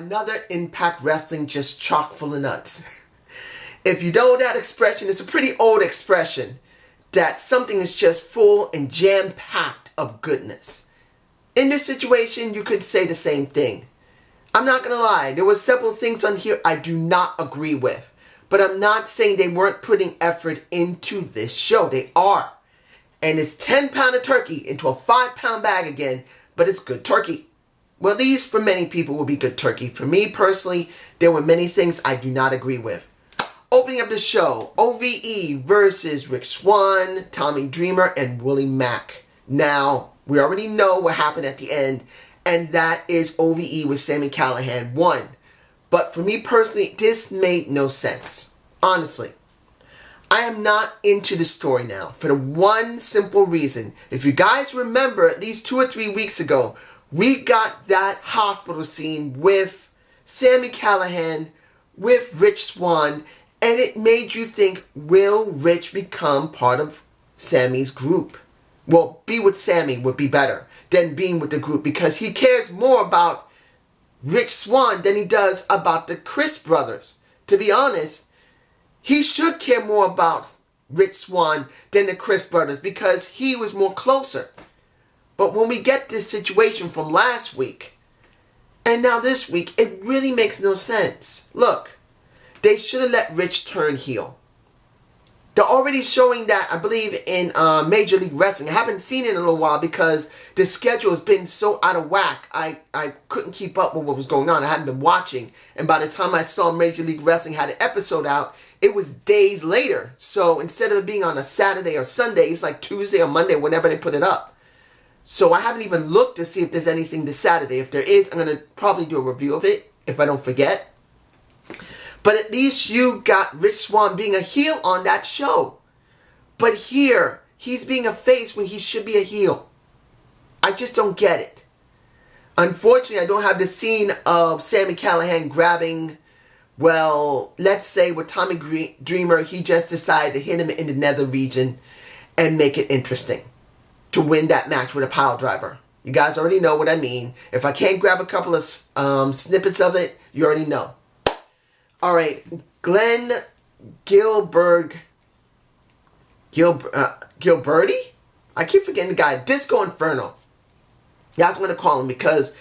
another Impact Wrestling just chock full of nuts. If you know that expression, it's a pretty old expression that something is just full and jam-packed of goodness. In this situation, you could say the same thing. I'm not going to lie, there were several things on here I do not agree with. But I'm not saying they weren't putting effort into this show. They are. And it's 10-pound of turkey into a 5-pound bag again, but it's good turkey. Well, at least for many people will be good turkey. For me personally, there were many things I do not agree with. Opening up the show, OVE versus Rich Swann, Tommy Dreamer, and Willie Mack. Now, we already know what happened at the end, and that is OVE with Sami Callihan won. But for me personally, this made no sense. Honestly. I am not into the story now for the one simple reason. If you guys remember, at least 2 or 3 weeks ago, we got that hospital scene with Sami Callihan, with Rich Swann, and it made you think, will Rich become part of Sami's group? Well, be with Sami would be better than being with the group because he cares more about Rich Swann than he does about the Chris brothers. To be honest, he should care more about Rich Swann than the Chris brothers because he was more closer. But when we get this situation from last week, and now this week, it really makes no sense. Look, they should have let Rich turn heel. They're already showing that, I believe, in Major League Wrestling. I haven't seen it in a little while because the schedule has been so out of whack. I couldn't keep up with what was going on. I hadn't been watching. And by the time I saw Major League Wrestling had an episode out, it was days later. So instead of it being on a Saturday or Sunday, it's like Tuesday or Monday, whenever they put it up. So I haven't even looked to see if there's anything this Saturday. If there is, I'm going to probably do a review of it, if I don't forget. But at least you got Rich Swann being a heel on that show. But here, he's being a face when he should be a heel. I just don't get it. Unfortunately, I don't have the scene of Sami Callihan grabbing, well, let's say with Tommy Dreamer, he just decided to hit him in the nether region and make it interesting to win that match with a pile driver. You guys already know what I mean. If I can't grab a couple of snippets of it, you already know. Alright, Glenn Gilberty? I keep forgetting the guy. Disco Inferno. That's what I'm going to call him because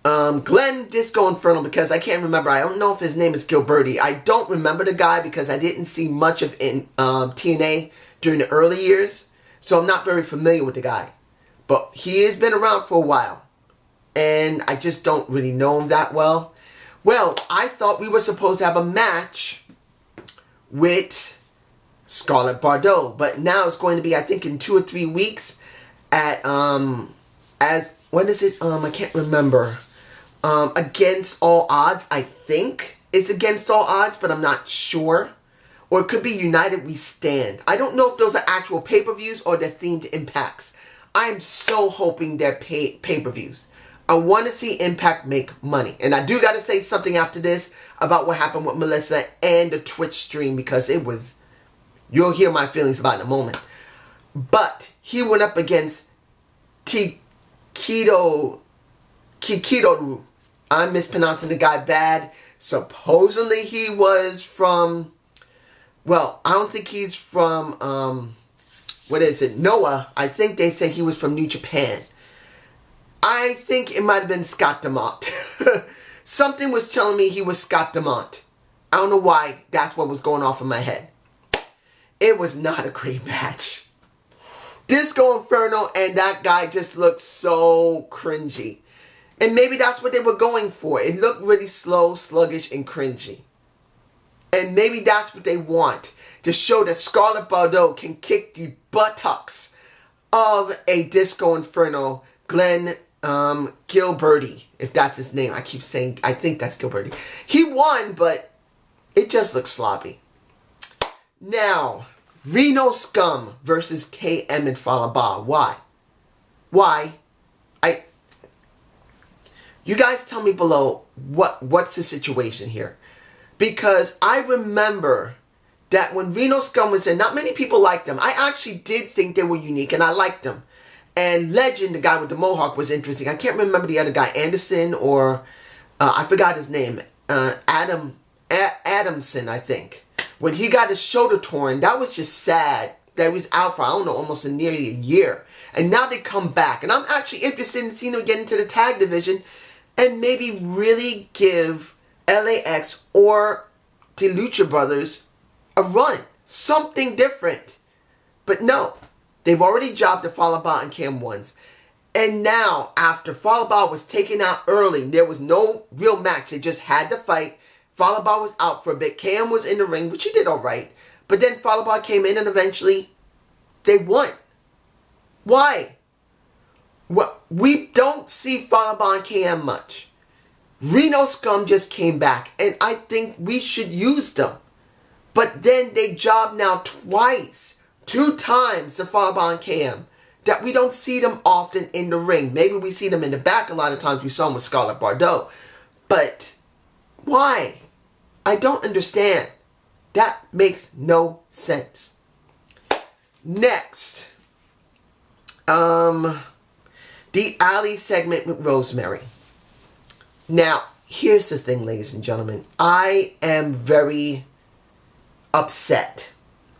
Glenn Disco Inferno, because I can't remember. I don't know if his name is Gilberty. I don't remember the guy because I didn't see much of TNA during the early years. So I'm not very familiar with the guy. But he has been around for a while. And I just don't really know him that well. Well, I thought we were supposed to have a match with Scarlett Bordeaux, but now it's going to be, I think, in 2 or 3 weeks at when is it? I can't remember. Against All Odds, I think it's Against All Odds, but I'm not sure. Or it could be United We Stand. I don't know if those are actual pay-per-views or they're themed impacts. I am so hoping they're pay-per-views. I want to see Impact make money. And I do got to say something after this about what happened with Melissa and the Twitch stream because it was, you'll hear my feelings about it in a moment. But he went up against Kikito. I'm mispronouncing the guy bad. Supposedly he was from, well, I don't think he's from, Noah. I think they said he was from New Japan. I think it might have been Scott Demont. Something was telling me he was Scott Demont. I don't know why that's what was going off in my head. It was not a great match. Disco Inferno and that guy just looked so cringy. And maybe that's what they were going for. It looked really slow, sluggish, and cringy. And maybe that's what they want. To show that Scarlett Bordeaux can kick the buttocks of a Disco Inferno, Glenn Gilberty, if that's his name. I keep saying, I think that's Gilberty. He won, but it just looks sloppy. Now, Reno Scum versus KM and Falaba. Why? You guys tell me below what's the situation here. Because I remember that when Reno Scum was in, not many people liked them. I actually did think they were unique and I liked them. And Legend, the guy with the mohawk, was interesting. I can't remember the other guy, Anderson or I forgot his name, Adamson, I think. When he got his shoulder torn, that was just sad that he was out for, I don't know, almost nearly a year. And now they come back. And I'm actually interested in seeing him get into the tag division and maybe really give LAX or the Lucha Brothers a run. Something different. But no, they've already jobbed the Falaba and Cam once. And now, after Falaba was taken out early, there was no real match. They just had to fight. Falaba was out for a bit. Cam was in the ring, which he did all right. But then Falaba came in and eventually they won. Why? Well, we don't see Falaba and Cam much. Reno Scum just came back, and I think we should use them. But then they job now twice, 2 times to Falaba and Cam, that we don't see them often in the ring. Maybe we see them in the back a lot of times. We saw them with Scarlett Bordeaux. But why? I don't understand. That makes no sense. Next, the alley segment with Rosemary. Now, here's the thing, ladies and gentlemen. I am very upset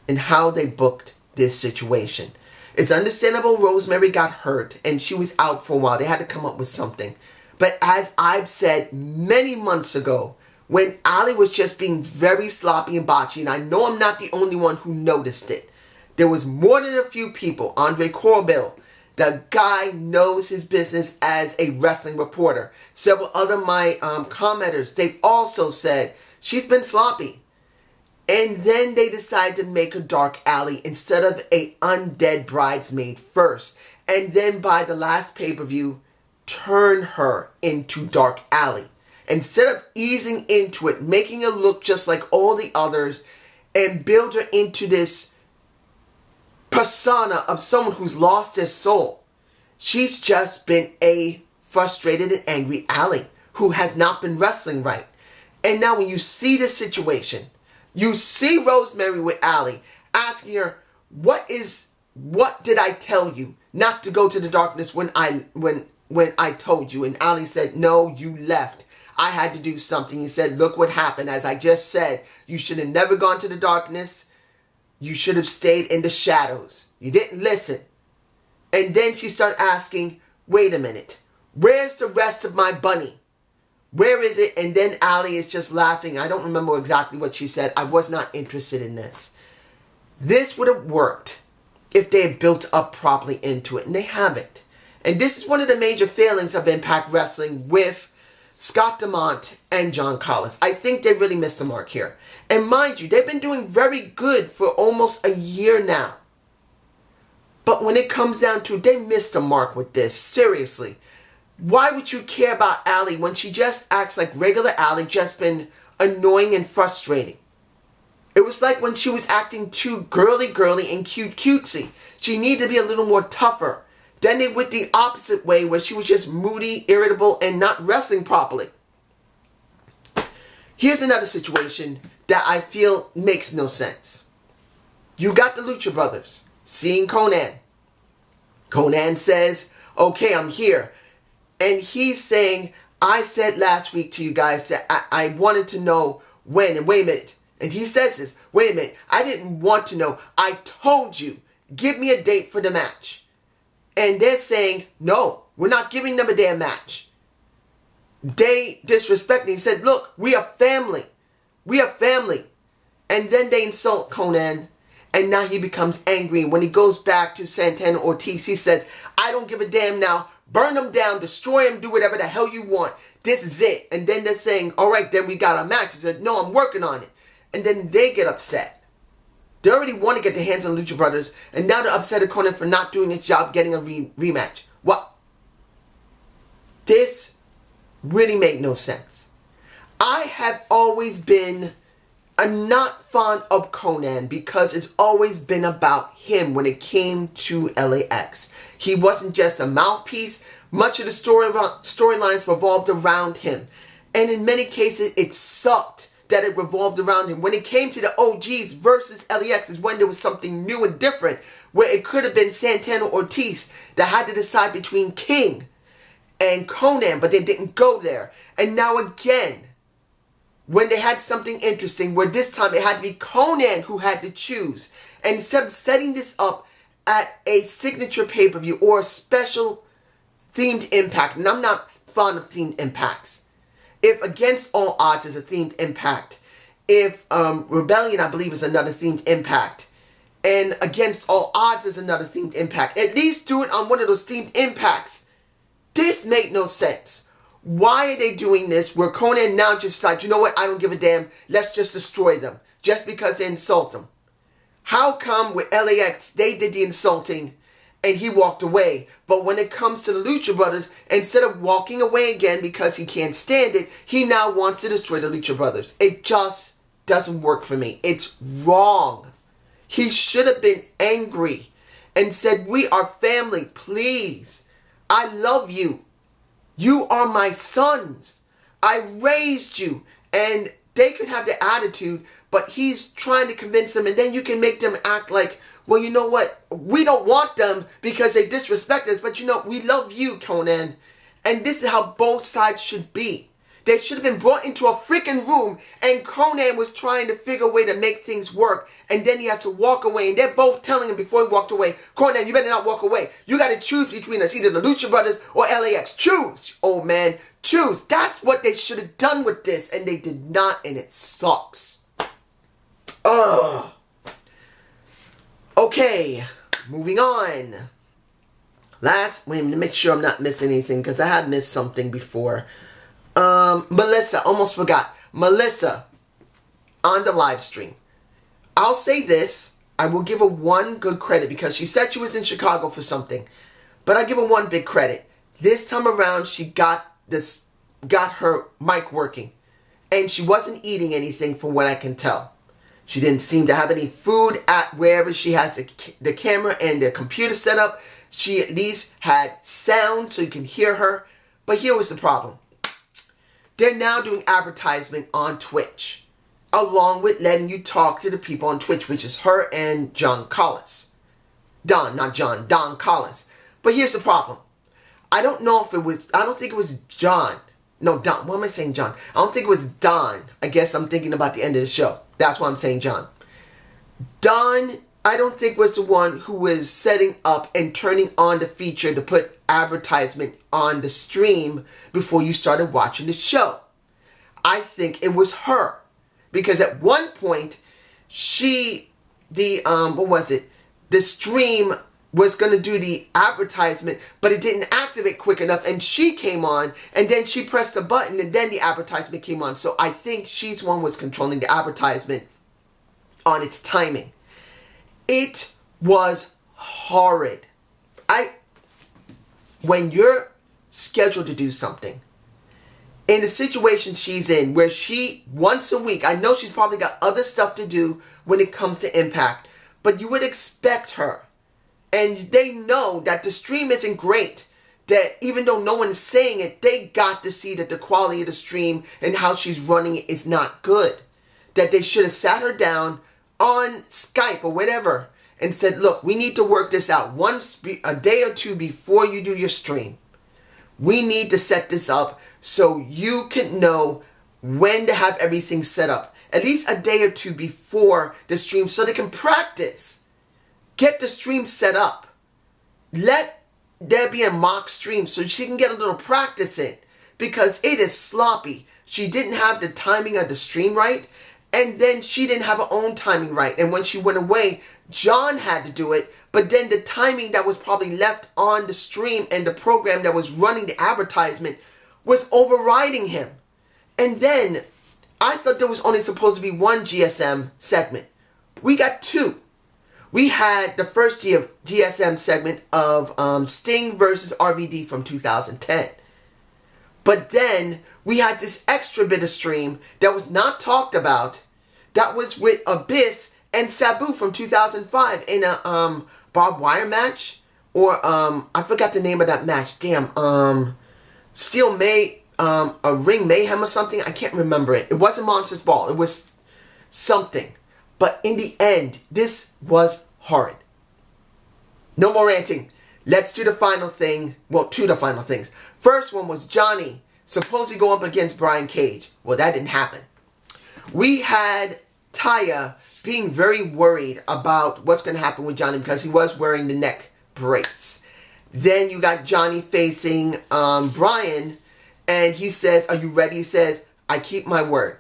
in how they booked this situation. It's understandable Rosemary got hurt and she was out for a while. They had to come up with something. But as I've said many months ago, when Ali was just being very sloppy and botchy, and I know I'm not the only one who noticed it, there was more than a few people. Andre Corbell, the guy knows his business as a wrestling reporter. Several other my commenters, they've also said she's been sloppy. And then they decide to make her Dark Alley instead of a undead bridesmaid first. And then by the last pay-per-view, turn her into Dark Alley. Instead of easing into it, making her look just like all the others, and build her into this persona of someone who's lost their soul. She's just been a frustrated and angry Alley who has not been wrestling right. And now when you see this situation, you see Rosemary with Alley asking her, what did I tell you not to go to the darkness when I told you? And Alley said, no, you left. I had to do something. He said, look what happened. As I just said, you should have never gone to the darkness. You should have stayed in the shadows. You didn't listen. And then she started asking, wait a minute. Where's the rest of my bunny? Where is it? And then Ali is just laughing. I don't remember exactly what she said. I was not interested in this. This would have worked if they had built up properly into it. And they haven't. And this is one of the major failings of Impact Wrestling with Scott DeMont and John Collins. I think they really missed the mark here. And mind you, they've been doing very good for almost a year now. But when it comes down to it, they missed the mark with this. Seriously. Why would you care about Allie when she just acts like regular Allie, just been annoying and frustrating? It was like when she was acting too girly and cutesy. She needed to be a little more tougher. Then they went the opposite way where she was just moody, irritable, and not wrestling properly. Here's another situation that I feel makes no sense. You got the Lucha Brothers seeing Conan. Conan says, okay, I'm here. And he's saying, I said last week to you guys that I wanted to know when. And wait a minute. And he says this, wait a minute. I didn't want to know. I told you. Give me a date for the match. And they're saying, no, we're not giving them a damn match. They disrespect me. He said, look, we are family. We are family. And then they insult Conan. And now he becomes angry. And when he goes back to Santana Ortiz, he says, I don't give a damn now. Burn them down, destroy them, do whatever the hell you want. This is it. And then they're saying, all right, then we got a match. He said, no, I'm working on it. And then they get upset. They already want to get their hands on Lucha Brothers, and now they're upset at Conan for not doing his job getting a rematch. What? This really made no sense. I have always been not fond of Conan because it's always been about him when it came to LAX. He wasn't just a mouthpiece. Much of the storylines revolved around him. And in many cases, it sucked that it revolved around him. When it came to the OGs versus LAX is when there was something new and different, where it could have been Santana Ortiz that had to decide between King and Conan, but they didn't go there. And now again, when they had something interesting, where this time it had to be Conan who had to choose. And instead of setting this up at a signature pay-per-view or a special themed impact, and I'm not fond of themed impacts. If Against All Odds is a themed impact, if Rebellion, I believe, is another themed impact, and Against All Odds is another themed impact, at least do it on one of those themed impacts. This made no sense. Why are they doing this where Conan now just decides, you know what, I don't give a damn, let's just destroy them, just because they insult them? How come with LAX, they did the insulting and he walked away, but when it comes to the Lucha Brothers, instead of walking away again because he can't stand it, he now wants to destroy the Lucha Brothers? It just doesn't work for me. It's wrong. He should have been angry and said, we are family, please. I love you. You are my sons. I raised you. And they could have the attitude, but he's trying to convince them, and then you can make them act like, well, you know what? We don't want them because they disrespect us, but you know, we love you, Conan. And this is how both sides should be. They should have been brought into a freaking room, and Conan was trying to figure a way to make things work, and then he has to walk away, and they're both telling him before he walked away, Conan, you better not walk away. You got to choose between us, either the Lucha Brothers or LAX. Choose, old man, choose. That's what they should have done with this, and they did not, and it sucks. Ugh. Okay, moving on. Wait a minute, make sure I'm not missing anything, because I have missed something before. Melissa, almost forgot. Melissa, on the live stream. I'll say this. I will give her one good credit because she said she was in Chicago for something. But I give her one big credit. This time around, she got her mic working. And she wasn't eating anything from what I can tell. She didn't seem to have any food at wherever she has the camera and the computer set up. She at least had sound so you can hear her. But here was the problem. They're now doing advertisement on Twitch, along with letting you talk to the people on Twitch, which is her and Don Collis. Don Collis. But here's the problem. I don't think it was John. No, Don. What am I saying, John? I don't think it was Don. I guess I'm thinking about the end of the show. That's why I'm saying John. Don, I don't think was the one who was setting up and turning on the feature to put advertisement on the stream before you started watching the show. I think it was her. Because at one point, the stream was going to do the advertisement, but it didn't activate quick enough, and she came on, and then she pressed the button, and then the advertisement came on. So I think she's the one who was controlling the advertisement on its timing. It was horrid. When you're scheduled to do something, in the situation she's in, where she, once a week, I know she's probably got other stuff to do when it comes to Impact, but you would expect her, and they know that the stream isn't great, that even though no one's saying it, they got to see that the quality of the stream and how she's running it is not good, that they should have sat her down on Skype or whatever and said, look, we need to work this out a day or two before you do your stream. We need to set this up so you can know when to have everything set up. At least a day or two before the stream so they can practice. Get the stream set up. Let there be a mock stream so she can get a little practice in. Because it is sloppy. She didn't have the timing of the stream right. And then she didn't have her own timing right. And when she went away, John had to do it. But then the timing that was probably left on the stream and the program that was running the advertisement was overriding him. And then I thought there was only supposed to be one GSM segment. We got two. We had the first GSM segment of Sting versus RVD from 2010. But then we had this extra bit of stream that was not talked about. That was with Abyss and Sabu from 2005 in a barbed wire match. Or I forgot the name of that match. Damn. A Ring Mayhem or something. I can't remember it. It wasn't Monsters Ball. It was something. But in the end, this was horrid. No more ranting. let's do the final thing. Well, two of the final things. First one was Johnny supposedly go up against Brian Cage. Well, that didn't happen. We had Taya being very worried about what's going to happen with Johnny because he was wearing the neck brace. Then you got Johnny facing Brian, and he says, are you ready? He says, I keep my word.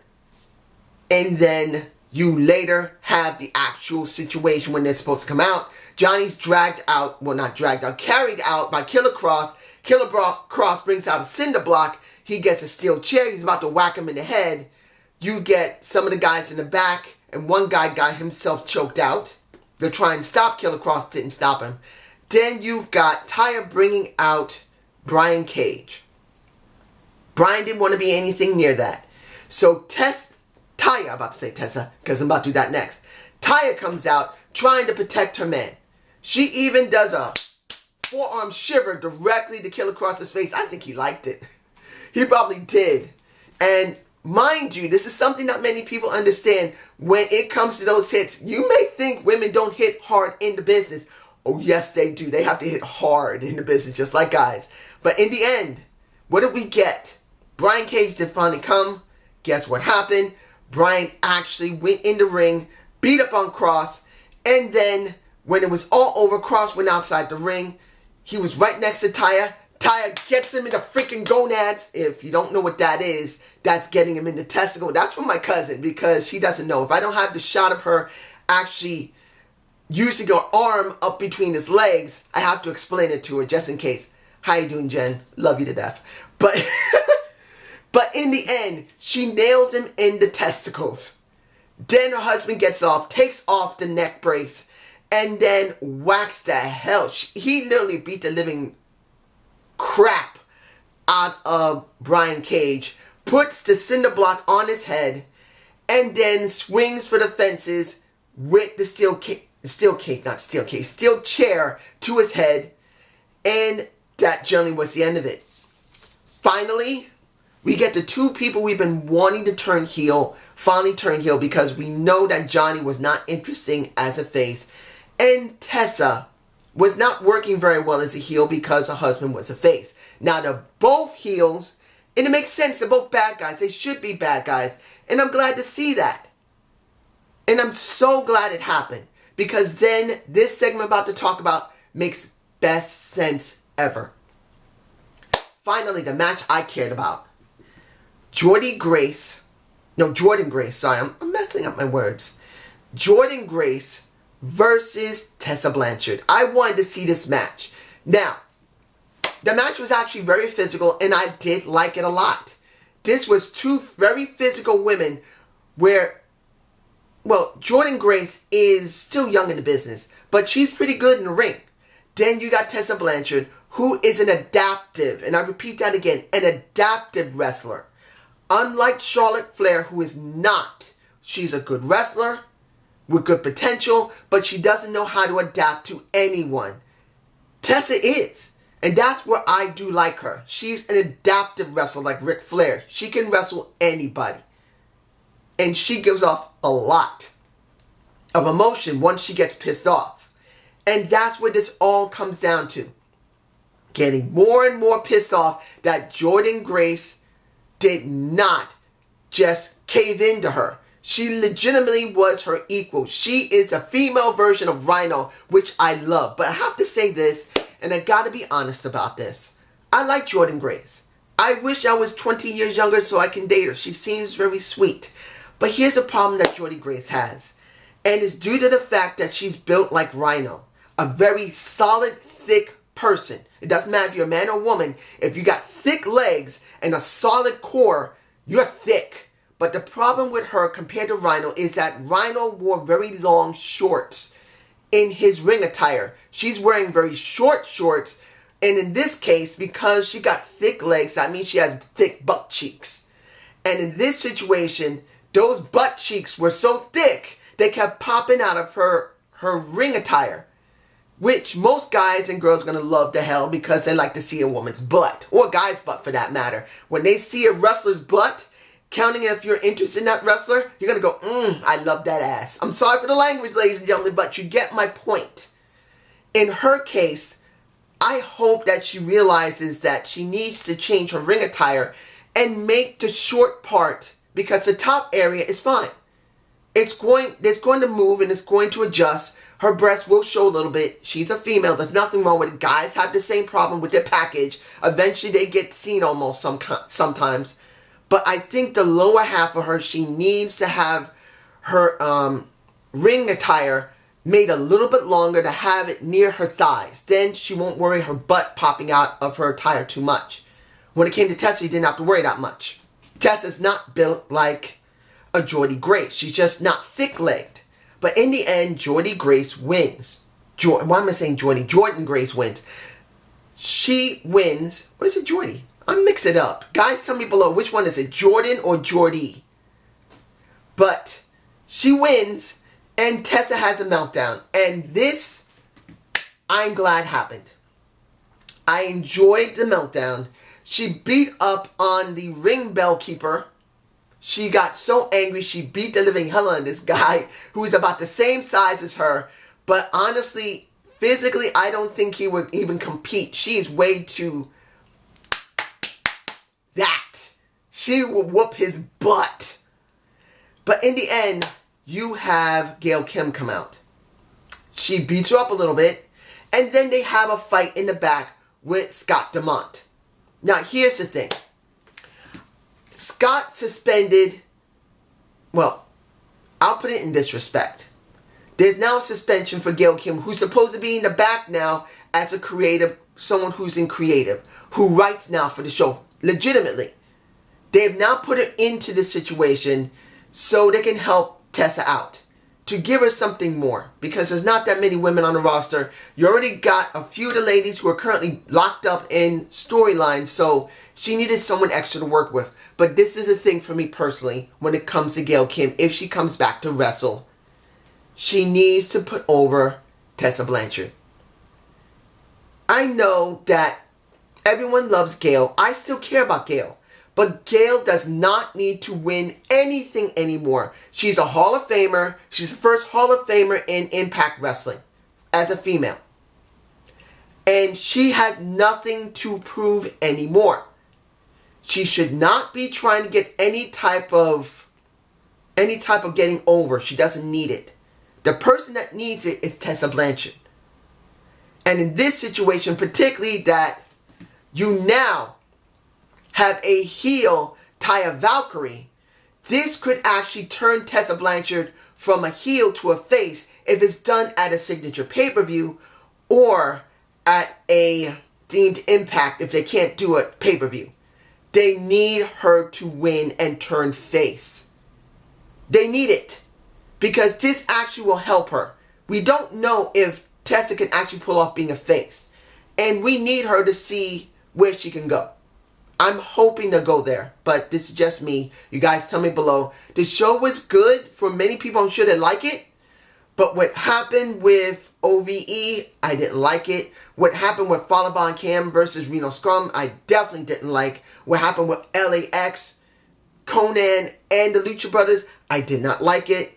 And then you later have the actual situation when they're supposed to come out. Johnny's dragged out, well not dragged out, carried out by Killer Cross. Killer Cross brings out a cinder block. He gets a steel chair. He's about to whack him in the head. You get some of the guys in the back, and one guy got himself choked out. They're trying to stop Killer Cross, didn't stop him. Then you've got Taya bringing out Brian Cage. Brian didn't want to be anything near that. So Taya, I'm about to say Tessa, because I'm about to do that next. Taya comes out trying to protect her man. She even does a forearm shiver directly to Killer Cross's face. I think he liked it. He probably did. And mind you, this is something not many people understand. When it comes to those hits, you may think women don't hit hard in the business. Oh, yes, they do. They have to hit hard in the business, just like guys. But in the end, what did we get? Brian Cage did finally come. Guess what happened? Brian actually went in the ring, beat up on Cross, and then when it was all over, Cross went outside the ring. He was right next to Taya. Taya gets him in the freaking gonads. If you don't know what that is, that's getting him in the testicle. That's from my cousin because she doesn't know. If I don't have the shot of her actually using her arm up between his legs, I have to explain it to her just in case. How you doing, Jen? Love you to death. But but in the end, she nails him in the testicles. Then her husband gets off, takes off the neck brace, and then whacks the hell. He literally beat the living crap out of Brian Cage, puts the cinder block on his head, and then swings for the fences with the steel chair to his head, and that generally was the end of it. Finally, we get the two people we've been wanting to turn heel, finally turn heel because we know that Johnny was not interesting as a face, and Tessa was not working very well as a heel because her husband was a face. Now they're both heels, and it makes sense. They're both bad guys. They should be bad guys, and I'm glad to see that. And I'm so glad it happened because then this segment I'm about to talk about makes best sense ever. Finally, the match I cared about. Jordan Grace, sorry, I'm messing up my words. Jordan Grace versus Tessa Blanchard. I wanted to see this match. Now, the match was actually very physical, and I did like it a lot. This was two very physical women where, well, Jordan Grace is still young in the business, but she's pretty good in the ring. Then you got Tessa Blanchard, who is an adaptive, and I repeat that again, an adaptive wrestler. Unlike Charlotte Flair, who is not. She's a good wrestler with good potential, but she doesn't know how to adapt to anyone. Tessa is. And that's where I do like her. She's an adaptive wrestler like Ric Flair. She can wrestle anybody. And she gives off a lot of emotion once she gets pissed off. And that's what this all comes down to. Getting more and more pissed off that Jordan Grace did not just cave into her. She legitimately was her equal. She is a female version of Rhino, which I love. But I have to say this, and I gotta be honest about this. I like Jordan Grace. I wish I was 20 years younger so I can date her. She seems very sweet. But here's a problem that Jordan Grace has. And it's due to the fact that she's built like Rhino. A very solid, thick person. It doesn't matter if you're a man or woman. If you got thick legs and a solid core, you're thick. But the problem with her compared to Rhino is that Rhino wore very long shorts in his ring attire. She's wearing very short shorts. And in this case, because she got thick legs, that means she has thick butt cheeks. And in this situation, those butt cheeks were so thick, they kept popping out of her ring attire. Which most guys and girls are going to love to hell because they like to see a woman's butt. Or a guy's butt for that matter. When they see a wrestler's butt, counting if you're interested in that wrestler, you're going to go, I love that ass. I'm sorry for the language, ladies and gentlemen, but you get my point. In her case, I hope that she realizes that she needs to change her ring attire and make the short part, because the top area is fine. It's going to move and it's going to adjust. Her breast will show a little bit. She's a female. There's nothing wrong with it. Guys have the same problem with their package. Eventually they get seen almost sometimes. But I think the lower half of her, she needs to have her ring attire made a little bit longer to have it near her thighs. Then she won't worry her butt popping out of her attire too much. When it came to Tessa, you didn't have to worry that much. Tessa's not built like a Jordy Grace. She's just not thick-legged. But in the end, Jordy Grace wins. Why am I saying Jordy? Jordan Grace wins. She wins. What is it, Jordy? I mix it up. Guys, tell me below, which one is it, Jordan or Jordy? But she wins, and Tessa has a meltdown. And this, I'm glad happened. I enjoyed the meltdown. She beat up on the ring bell keeper. She got so angry, she beat the living hell out of this guy who is about the same size as her. But honestly, physically, I don't think he would even compete. She is way too... that. She will whoop his butt. But in the end, you have Gail Kim come out. She beats her up a little bit. And then they have a fight in the back with Scott DeMont. Now, here's the thing. Scott suspended, well, I'll put it in this respect. There's now suspension for Gail Kim, who's supposed to be in the back now as a creative, someone who's in creative, who writes now for the show, legitimately. They've now put her into this situation so they can help Tessa out, to give her something more, because there's not that many women on the roster. You already got a few of the ladies who are currently locked up in storylines, so she needed someone extra to work with. But this is the thing for me personally when it comes to Gail Kim. If she comes back to wrestle, she needs to put over Tessa Blanchard. I know that everyone loves Gail. I still care about Gail. But Gail does not need to win anything anymore. She's a Hall of Famer. She's the first Hall of Famer in Impact Wrestling as a female. And she has nothing to prove anymore. She should not be trying to get any type of getting over. She doesn't need it. The person that needs it is Tessa Blanchard. And in this situation, particularly that you now have a heel, Taya Valkyrie, this could actually turn Tessa Blanchard from a heel to a face if it's done at a signature pay-per-view or at a deemed Impact if they can't do a pay-per-view. They need her to win and turn face. They need it because this actually will help her. We don't know if Tessa can actually pull off being a face, and we need her to see where she can go. I'm hoping to go there, but this is just me. You guys tell me below. The show was good for many people. I'm sure they like it. But what happened with OVE, I didn't like it. What happened with Falabon Cam versus Reno Scrum, I definitely didn't like. What happened with LAX, Conan, and the Lucha Brothers, I did not like it.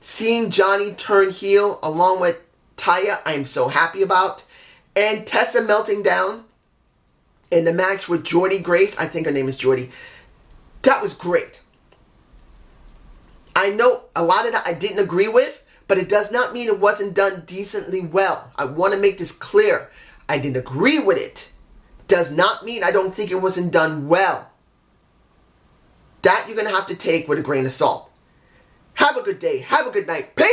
Seeing Johnny turn heel along with Taya, I'm so happy about. And Tessa melting down in the match with Jordy Grace, I think her name is Jordy. That was great. I know a lot of that I didn't agree with, but it does not mean it wasn't done decently well. I want to make this clear. I didn't agree with it. Does not mean I don't think it wasn't done well. That you're going to have to take with a grain of salt. Have a good day. Have a good night. Peace.